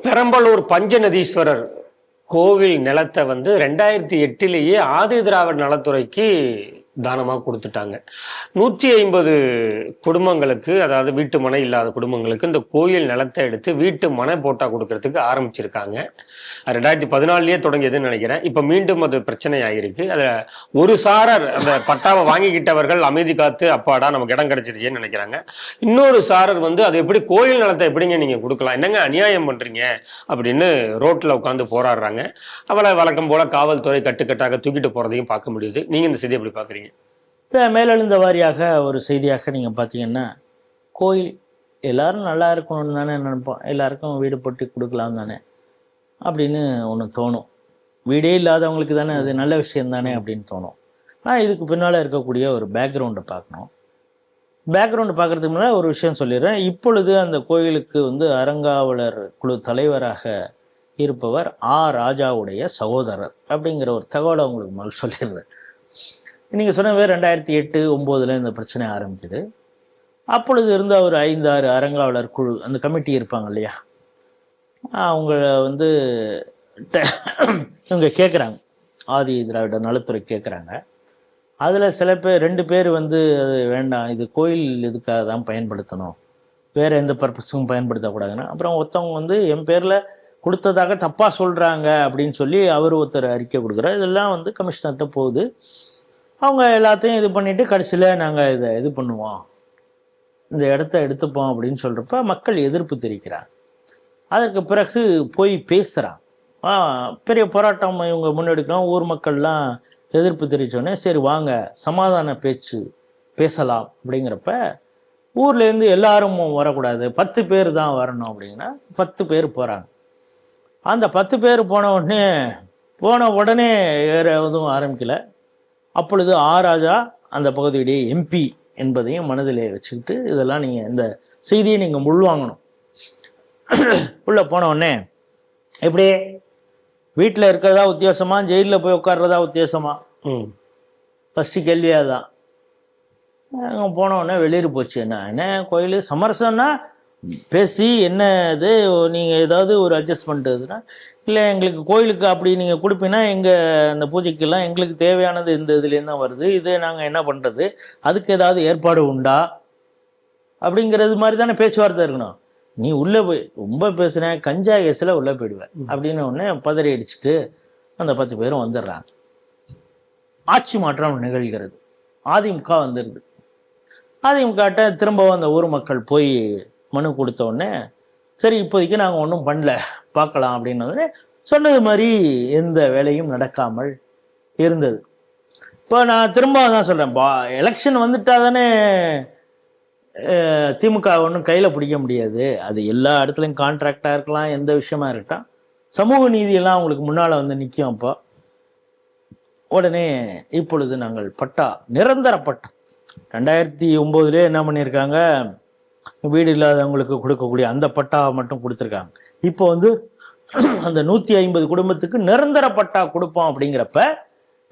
பெரம்பலூர் பஞ்சநதீஸ்வரர் கோவில் நிலத்தை 2008 ஆதி திராவிட நலத்துறைக்கு தானமா கொடுத்துட்டாங்க. 150 குடும்பங்களுக்கு, அதாவது வீட்டு மனை இல்லாத குடும்பங்களுக்கு இந்த கோயில் நிலத்தை எடுத்து வீட்டு மனை போட்டா கொடுக்கறதுக்கு ஆரம்பிச்சிருக்காங்க. 2014 தொடங்கியதுன்னு நினைக்கிறேன். இப்ப மீண்டும் அது பிரச்சனை ஆகிருக்கு. அதுல ஒரு சாரர் அந்த பட்டாவை வாங்கிக்கிட்டவர்கள் அமைதி காத்து அப்பாடா நமக்கு இடம் கிடைச்சிருச்சேன்னு நினைக்கிறாங்க. இன்னொரு சாரர் அது எப்படி கோயில் நிலத்தை எப்படிங்க நீங்க கொடுக்கலாம், என்னங்க அநியாயம் பண்றீங்க அப்படின்னு ரோட்ல உட்காந்து போராடுறாங்க. அவளை வழக்கம் போல காவல்துறை கட்டுக்கட்டாக தூக்கிட்டு போறதையும் பார்க்க முடியுது. நீங்க இந்த செய்தி எப்படி பாக்குறீங்க? மேலெழுந்த வாரியாக ஒரு செய்தியாக நீங்கள் பார்த்தீங்கன்னா, கோயில் எல்லாரும் நல்லா இருக்கணும்னு தானே நினைப்போம், எல்லாருக்கும் வீடு போட்டு கொடுக்கலாம் தானே அப்படின்னு ஒன்று தோணும். வீடே இல்லாதவங்களுக்கு தானே அது நல்ல விஷயம் தானே அப்படின்னு தோணும். ஆனால் இதுக்கு பின்னால் இருக்கக்கூடிய ஒரு பேக்ரவுண்டை பார்க்கணும். பேக்ரவுண்டு பார்க்குறதுக்கு முன்னால் ஒரு விஷயம் சொல்லிடுறேன். இப்பொழுது அந்த கோயிலுக்கு அறங்காவலர் குழு தலைவராக இருப்பவர் ராஜாவுடைய சகோதரர் அப்படிங்கிற ஒரு தகவலை உங்களுக்கு முதல் சொல்லிடுறேன். நீங்கள் சொன்னவே 2008-09 இந்த பிரச்சனை ஆரம்பிச்சது. அப்பொழுது இருந்த ஒரு 5-6 அறங்காவலர் குழு, அந்த கமிட்டி இருப்பாங்க இல்லையா, அவங்க இவங்க கேட்குறாங்க, ஆதி திராவிட நலத்துறை கேட்குறாங்க. அதில் சில பேர் 2 பேர் அது வேண்டாம், இது கோயில் இதுக்காக தான் பயன்படுத்தணும், வேறு எந்த பர்பஸுக்கும் பயன்படுத்தக்கூடாதுன்னா, அப்புறம் ஒருத்தவங்க என் பேரில் கொடுத்ததாக தப்பாக சொல்கிறாங்க அப்படின்னு சொல்லி அவர் ஒருத்தர் அறிக்கை கொடுக்குறார். இதெல்லாம் கமிஷனர்கிட்ட போகுது. அவங்க எல்லாத்தையும் இது பண்ணிவிட்டு கடைசியில் நாங்கள் இதை இது பண்ணுவோம், இந்த இடத்த எடுத்துப்போம் அப்படின்னு சொல்கிறப்ப மக்கள் எதிர்ப்பு தெரிவிக்கிறாங்க. அதற்கு பிறகு போய் பேசுகிறான். பெரிய போராட்டம் இவங்க முன்னெடுக்கலாம். ஊர் மக்கள்லாம் எதிர்ப்பு தெரிவித்தோடனே சரி வாங்க சமாதான பேச்சு பேசலாம் அப்படிங்கிறப்ப, ஊர்லேருந்து எல்லாரும் வரக்கூடாது, 10 பேர் தான் வரணும் அப்படின்னா 10 பேர் போகிறாங்க. அந்த 10 பேர் போன உடனே வேறு எதுவும் ஆரம்பிக்கலை. அப்பொழுது ராஜா அந்த பகுதியுடைய எம்பி என்பதையும் மனதிலே வச்சுக்கிட்டு, இதெல்லாம் நீங்கள் இந்த செய்தியை நீங்கள் உள்வாங்கணும். உள்ளே போன உடனே எப்படி வீட்டில் இருக்கிறதா உத்தியோகமா, ஜெயிலில் போய் உட்கார்றதா உத்தியோகமா, ஃபஸ்ட்டு கேள்வியாக தான். அங்கே போன உடனே வெளியே போச்சு. என்ன கோயில் சமரசம்னா பேசி என்ன இது, நீங்கள் ஏதாவது ஒரு அட்ஜஸ்ட்மெண்ட் இதுனா, இல்லை எங்களுக்கு கோயிலுக்கு அப்படி நீங்கள் கொடுப்பீங்கன்னா எங்கள் அந்த பூஜைக்கெல்லாம் எங்களுக்கு தேவையானது இந்த இதுலேருந்து தான் வருது, இது நாங்கள் என்ன பண்ணுறது, அதுக்கு ஏதாவது ஏற்பாடு உண்டா அப்படிங்கிறது மாதிரி தானே பேச்சுவார்த்தை இருக்கணும். நீ உள்ளே போய் ரொம்ப பேசுகிறேன், கஞ்சா கேஸில் உள்ளே போயிடுவேன் அப்படின்னு உடனே பதறி அடிச்சுட்டு அந்த 10 பேரும் வந்துடுறாங்க. ஆட்சி மாற்றம் நிகழ்கிறது. அதிமுக வந்துடுது. அதிமுகட்ட திரும்ப அந்த ஊர் மக்கள் போய் மனு கொடுத்த உடனே சரி இப்போதைக்கு நாங்கள் ஒன்றும் பண்ணல, பார்க்கலாம் அப்படின்னு சொன்னது மாதிரி எந்த வேலையும் நடக்காமல் இருந்தது. இப்போ நான் திரும்ப தான் சொல்கிறேன், எலெக்ஷன் வந்துட்டா தானே திமுக ஒன்றும் கையில் பிடிக்க முடியாது. அது எல்லா இடத்துலையும் கான்ட்ராக்டாக இருக்கலாம், எந்த விஷயமா இருக்கட்டும், சமூக நீதியெல்லாம் அவங்களுக்கு முன்னால் நிற்கும். அப்போ உடனே இப்பொழுது நாங்கள் பட்டா, நிரந்தர பட்டா 2009 என்ன பண்ணியிருக்காங்க, வீடு இல்லாதவங்களுக்கு கொடுக்கக்கூடிய அந்த பட்டாவை மட்டும் கொடுத்துருக்காங்க. இப்போ அந்த 150 குடும்பத்துக்கு நிரந்தர பட்டா கொடுப்போம் அப்படிங்கிறப்ப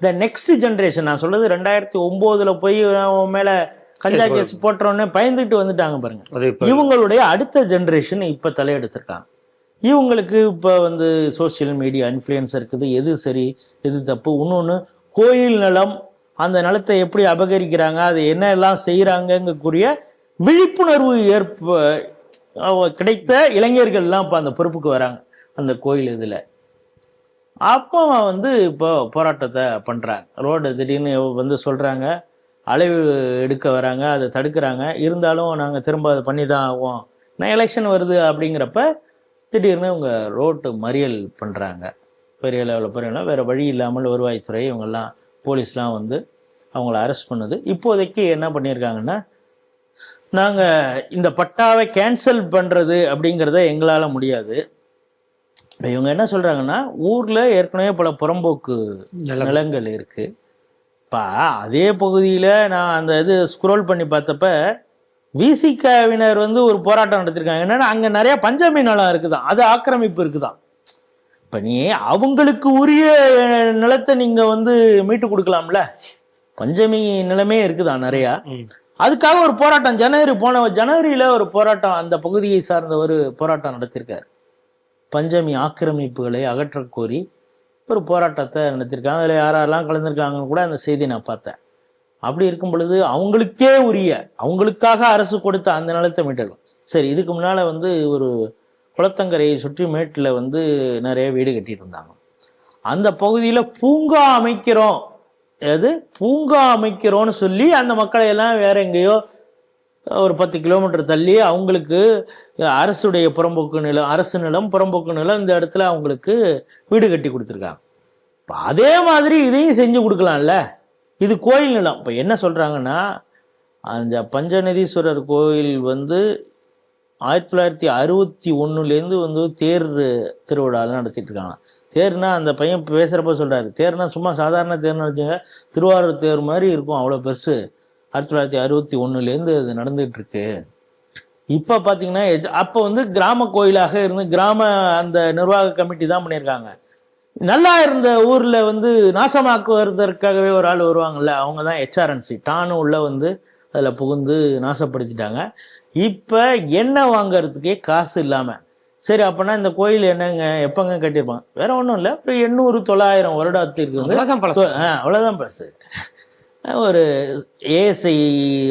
இந்த நெக்ஸ்ட் ஜென்ரேஷன், நான் சொல்றது 2009 போய் மேலே கஞ்சா கேஸ் போட்டோன்னே பயந்துட்டு வந்துட்டாங்க பாருங்க. இவங்களுடைய அடுத்த ஜென்ரேஷன் இப்போ தலையெடுத்திருக்காங்க. இவங்களுக்கு இப்போ சோசியல் மீடியா இன்ஃப்ளூயன்ஸ் இருக்குது, எது சரி எது தப்பு. இன்னொன்று, கோயில் நிலம், அந்த நிலத்தை எப்படி அபகரிக்கிறாங்க, அது என்ன எல்லாம் செய்கிறாங்கக்கூடிய விழிப்புணர்வு கிடைத்த இளைஞர்கள்லாம் இப்போ அந்த பொறுப்புக்கு வராங்க அந்த கோயில் இதில். அப்போ இப்போ போராட்டத்தை பண்ணுறாங்க. ரோடு திடீர்னு சொல்கிறாங்க, அளவு எடுக்க வராங்க, அதை தடுக்கிறாங்க. இருந்தாலும் நாங்கள் திரும்ப அதை பண்ணி தான் ஆகும், நான் எலெக்ஷன் வருது அப்படிங்கிறப்ப திடீர்னு இவங்க ரோட்டு மறியல் பண்ணுறாங்க. பெரிய லெவலில் பெரிய வேறு வழி இல்லாமல் வருவாய்த்துறை இவங்கெல்லாம் போலீஸ்லாம் அவங்கள அரெஸ்ட் பண்ணுது. இப்போதைக்கு என்ன பண்ணியிருக்காங்கன்னா, நாங்கள் இந்த பட்டாவை கேன்சல் பண்ணுறது அப்படிங்கிறத எங்களால் முடியாது. இவங்க என்ன சொல்கிறாங்கன்னா, ஊரில் ஏற்கனவே பல புறம்போக்கு நிலங்கள் இருக்குது. இப்போ அதே பகுதியில் நான் அந்த ஸ்க்ரோல் பண்ணி பார்த்தப்ப விசிகவினர் ஒரு போராட்டம் நடத்திருக்காங்க. என்னென்னா அங்கே நிறையா பஞ்சமி நிலம் இருக்குதான், அது ஆக்கிரமிப்பு இருக்குதான். இப்போ நீ அவங்களுக்கு உரிய நிலத்தை நீங்கள் மீட்டு கொடுக்கலாம்ல, பஞ்சமி நிலமே இருக்குதான் நிறையா. அதுக்காக ஒரு போராட்டம் போன ஜனவரியில் ஒரு போராட்டம் அந்த பகுதியை சார்ந்த ஒரு போராட்டம் நடத்திருக்காரு. பஞ்சமி ஆக்கிரமிப்புகளை அகற்றக் கோரி ஒரு போராட்டத்தை நடத்தியிருக்காங்க. அதில் யாரெல்லாம் கலந்துருக்காங்கன்னு கூட அந்த செய்தி நான் பார்த்தேன். அப்படி இருக்கும் பொழுது அவங்களுக்கே உரிய, அவங்களுக்காக அரசு கொடுத்த அந்த நிலத்தை மீட்டெடுக்கும். சரி, இதுக்கு முன்னால் வந்து ஒரு குளத்தங்கரையை சுற்றி மேட்டில் வந்து நிறைய வீடு கட்டிட்டு இருந்தாங்க. அந்த பகுதியில் பூங்கா அமைக்கிறோம், பூங்கா அமைக்கிறோன்னு சொல்லி அந்த மக்களை எல்லாம் வேற எங்கேயோ ஒரு 10 கிலோமீட்டர் தள்ளி அவங்களுக்கு அரசுடைய புறம்போக்கு நிலம், அரசு நிலம், புறம்போக்கு நிலம், இந்த இடத்துல அவங்களுக்கு வீடு கட்டி கொடுத்துருக்காங்க. இப்போ அதே மாதிரி இதையும் செஞ்சு கொடுக்கலாம்ல. இது கோயில் நிலம். இப்போ என்ன சொல்கிறாங்கன்னா, அந்த பஞ்சநதீஸ்வரர் கோயில் வந்து 1961 வந்து தேர் திருவிழாலாம் நடத்திட்டு இருக்காங்க. தேர்னா அந்த பையன் பேசுகிறப்ப சொல்கிறாரு, தேர்னா சும்மா சாதாரண தேர் நடத்திங்க, திருவாரூர் தேர் மாதிரி இருக்கும், அவ்வளோ பெருசு. 1961 அது நடந்துகிட்டு இருக்கு. இப்போ பார்த்தீங்கன்னா அப்போ வந்து கிராம கோயிலாக இருந்து கிராம அந்த நிர்வாக கமிட்டி தான் பண்ணியிருக்காங்க. நல்லா இருந்த ஊரில் வந்து நாசமாக்குவதற்காகவே ஒரு ஆள் வருவாங்கல்ல, அவங்க தான் ஹெச்ஆர்என்சி டானு உள்ள வந்து அதில் புகுந்து நாசப்படுத்திட்டாங்க. இப்போ எண்ணெய் வாங்கறதுக்கே காசு இல்லாமல், சரி அப்போனா இந்த கோயில் என்னங்க எப்போங்க கட்டியிருப்பாங்க, வேற ஒன்றும் இல்லை, ஒரு 800-900 வருடத்திற்கு வந்து அவ்வளோதான் பழசு. ஒரு ஏஎஸ்ஐ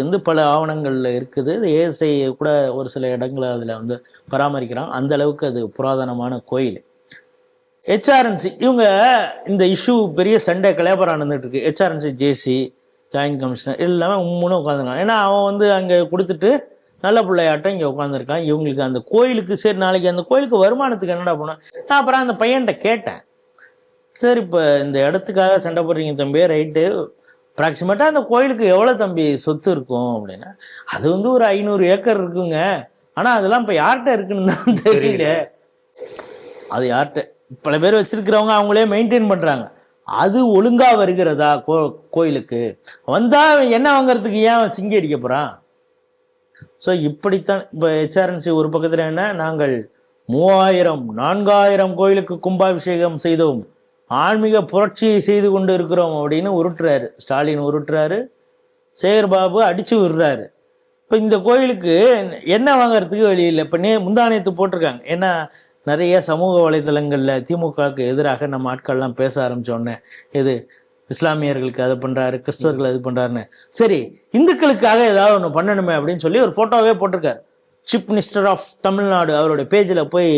வந்து பல ஆவணங்களில் இருக்குது. ஏஎஸ்ஐ கூட ஒரு சில இடங்களை அதில் வந்து பராமரிக்கிறாங்க. அந்த அளவுக்கு அது புராதனமான கோயில். ஹெச்ஆர்என்சி இவங்க இந்த இஷ்யூ பெரிய சண்டே கலேபரம் நடந்துட்டு இருக்கு. ஹெச்ஆர்என்சி ஜேசி ஜாயின்ட் கமிஷனர் எல்லாமே உண்மைன்னு உட்காந்துருக்கான். ஏன்னா அவன் வந்து அங்கே கொடுத்துட்டு நல்ல பிள்ளையாட்டம் இங்கே உட்காந்துருக்கான். இவங்களுக்கு அந்த கோயிலுக்கு சரி நாளைக்கு அந்த கோயிலுக்கு வருமானத்துக்கு என்னடா போனேன். நான் அப்புறம் அந்த பையன்கிட்ட கேட்டேன், சரி இப்போ இந்த இடத்துக்காக சண்டை போடுறீங்க தம்பி, ரைட்டு, அப்ராக்சிமேட்டாக அந்த கோயிலுக்கு எவ்வளோ தம்பி சொத்து இருக்கும் அப்படின்னா, அது வந்து ஒரு 500 ஏக்கர் இருக்குங்க. ஆனால் அதெல்லாம் இப்போ யார்கிட்ட இருக்குன்னு தான் தெரியல. அது யார்கிட்ட பல பேர் வச்சிருக்கிறவங்க அவங்களே மெயின்டைன் பண்ணுறாங்க. அது ஒழுங்காக வருகிறதா கோயிலுக்கு வந்தால் என்ன வாங்கிறதுக்கு ஏன் சிங்கி அடிக்க போகிறான்? ஸோ இப்படித்தான் இப்போ ஹெச்ஆர்என்சி ஒரு பக்கத்தில் என்ன, நாங்கள் 3000-4000 கோயிலுக்கு கும்பாபிஷேகம் செய்தோம், ஆன்மீக புரட்சியை செய்து கொண்டு இருக்கிறோம் அப்படின்னு உருட்டுறாரு. ஸ்டாலின் உருட்டுறாரு, சேகர்பாபு அடிச்சு விடுறாரு. இப்போ இந்த கோயிலுக்கு என்ன வாங்கறதுக்கு வழி இல்லை. இப்போ முந்தானயத்து போட்டிருக்காங்க. ஏன்னா நிறைய சமூக வலைதளங்களில் திமுகவுக்கு எதிராக நம்ம ஆட்கள்லாம் பேச ஆரம்பித்தோடனே, எது இஸ்லாமியர்களுக்கு அதை பண்ணுறாரு, கிறிஸ்தவர்கள் அது பண்ணுறாருன்னு, சரி இந்துக்களுக்காக ஏதாவது ஒன்று பண்ணணுமே அப்படின்னு சொல்லி ஒரு ஃபோட்டோவே போட்டிருக்காரு. சீஃப் மினிஸ்டர் ஆஃப் தமிழ்நாடு அவருடைய பேஜில் போய்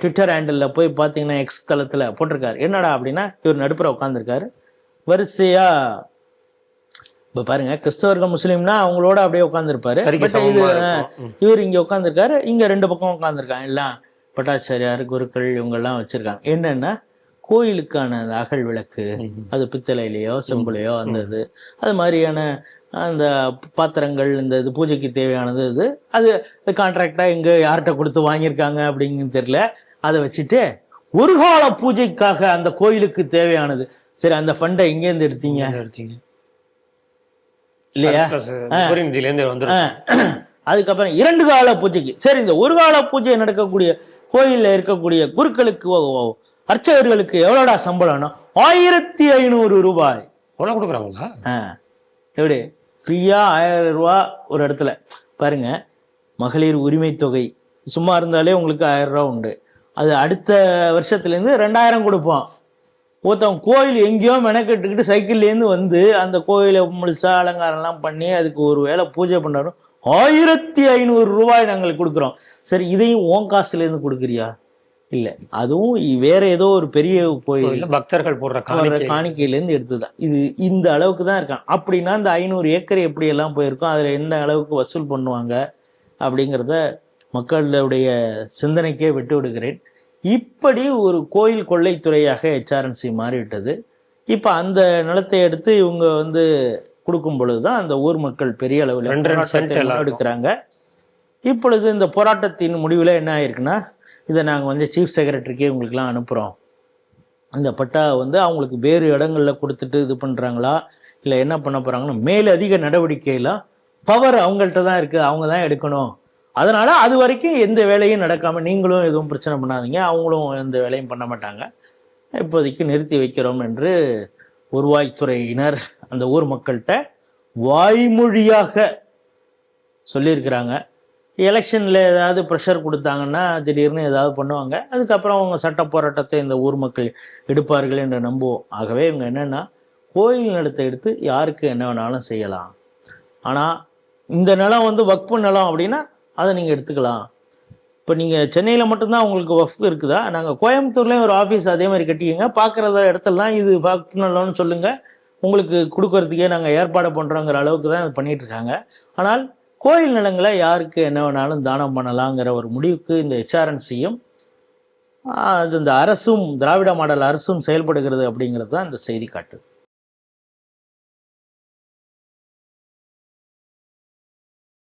ட்விட்டர் ஹேண்டலில் போய் பார்த்தீங்கன்னா எக்ஸ் தளத்தில் போட்டிருக்காரு. என்னடா அப்படின்னா, இவர் நடுப்புற உட்காந்துருக்காரு வரிசையாக. இப்போ பாருங்க, கிறிஸ்தவர்கள் முஸ்லீம்னா அவங்களோட அப்படியே உட்காந்துருப்பாரு. பட் இவர் இங்கே உட்காந்துருக்காரு, இங்கே 2 பக்கம் உட்காந்துருக்காங்க. எல்லாம் பட்டாச்சாரியார், குருக்கள் இவங்கெல்லாம் வச்சிருக்காங்க. என்னன்னா கோயிலுக்கான அந்த அகல் விளக்கு, அது பித்தளையிலையோ செம்புலையோ அந்த இது, அது மாதிரியான அந்த பாத்திரங்கள், இந்த இது பூஜைக்கு தேவையானது, இது அது கான்ட்ராக்டாக எங்கே யார்கிட்ட கொடுத்து வாங்கியிருக்காங்க அப்படிங்கிறது தெரியல. அதை வச்சுட்டு ஒரு கால பூஜைக்காக அந்த கோயிலுக்கு தேவையானது, சரி அந்த ஃபண்டை எங்கேருந்து எடுத்தீங்க இல்லையா? அதுக்கப்புறம் 2 கால பூஜைக்கு, சரி இந்த ஒரு கால பூஜை நடக்கக்கூடிய கோயிலில் இருக்கக்கூடிய குருக்களுக்கு அர்ச்சகர்களுக்கு எவ்வளோடா சம்பளம்னா 1500 ரூபாய். எவ்வளோ கொடுக்குறாங்களா? எப்படி ஃப்ரீயா 1000 ரூபா ஒரு இடத்துல பாருங்க. மகளிர் உரிமை தொகை சும்மா இருந்தாலே உங்களுக்கு 1000 ரூபா உண்டு. அது அடுத்த வருஷத்துலேருந்து 2000 கொடுப்போம். ஒருத்தவன் கோயில் எங்கேயோ மெனக்கெட்டுக்கிட்டு சைக்கிள்லேருந்து வந்து அந்த கோயிலை முழுசா அலங்காரம்லாம் பண்ணி அதுக்கு ஒரு வேளை பூஜை பண்ணாலும் 1500 ரூபாய் நாங்கள் கொடுக்குறோம். சரி இதையும் ஓன் காசுலேருந்து கொடுக்குறியா? இல்லை, அதுவும் வேற ஏதோ ஒரு பெரிய கோயில் பக்தர்கள் போடுற காணிக்கையிலேருந்து எடுத்துதான். இது இந்த அளவுக்கு தான் இருக்கான். அப்படின்னா இந்த 500 ஏக்கர் எப்படியெல்லாம் போயிருக்கும், அதில் என்ன அளவுக்கு வசூல் பண்ணுவாங்க அப்படிங்கிறத மக்களுடைய சிந்தனைக்கே விட்டு விடுகிறேன். இப்படி ஒரு கோயில் கொள்ளைத்துறையாக ஹெச்ஆர்என்சி மாறிவிட்டது. இப்போ அந்த நிலத்தை எடுத்து இவங்க வந்து கொடுக்கும் பொழுதுதான் அந்த ஊர் மக்கள் பெரிய அளவில் எடுக்கிறாங்க. இப்பொழுது இந்த போராட்டத்தின் முடிவில் என்ன ஆயிருக்குன்னா, இதை நாங்கள் வந்து சீஃப் செக்ரட்டரிக்கே உங்களுக்குலாம் அனுப்புகிறோம். இந்த பட்டா வந்து அவங்களுக்கு வேறு இடங்களில் கொடுத்துட்டு இது பண்ணுறாங்களா இல்லை என்ன பண்ண போகிறாங்கன்னா, மேலதிக நடவடிக்கையெல்லாம் பவர் அவங்கள்ட்ட தான் இருக்குது, அவங்க தான் எடுக்கணும். அதனால் அது வரைக்கும் எந்த வேலையும் நடக்காமல் நீங்களும் எதுவும் பிரச்சனை பண்ணாதீங்க, அவங்களும் எந்த வேலையும் பண்ண மாட்டாங்க, இப்போதைக்கு நிறுத்தி வைக்கிறோம் என்று வருவாய்த்துறையினர் அந்த ஊர் மக்கள்கிட்ட வாய்மொழியாக சொல்லியிருக்கிறாங்க. எலெக்ஷனில் ஏதாவது ப்ரெஷர் கொடுத்தாங்கன்னா திடீர்னு ஏதாவது பண்ணுவாங்க. அதுக்கப்புறம் அவங்க சட்ட போராட்டத்தை இந்த ஊர் மக்கள் எடுப்பார்கள் என்று நம்புவோம். ஆகவே இவங்க என்னென்னா கோயில் நிலத்தை எடுத்து யாருக்கு என்ன வேணாலும் செய்யலாம். ஆனால் இந்த நிலம் வந்து வக்ஃபு நிலம் அப்படின்னா அதை நீங்கள் எடுத்துக்கலாம். இப்போ நீங்கள் சென்னையில் மட்டும்தான் உங்களுக்கு வக்ஃப் இருக்குதா? நாங்கள் கோயம்புத்தூர்லேயும் ஒரு ஆஃபீஸ் அதே மாதிரி கட்டிக்கங்க. பார்க்குறத இடத்துலலாம் இது வக்ஃப் நிலம்னு சொல்லுங்கள், உங்களுக்கு கொடுக்கறதுக்கே நாங்கள் ஏற்பாடு பண்ணுறோங்கிற அளவுக்கு தான் இது பண்ணிகிட்ருக்காங்க. ஆனால் கோயில் நிலங்களை யாருக்கு என்ன வேணாலும் தானம் பண்ணலாங்கிற ஒரு முடிவுக்கு இந்த HRNCயும் அது இந்த அரசும் திராவிட மாடல் அரசும் செயல்படுகிறது அப்படிங்கிறது தான் இந்த செய்தி காட்டுது.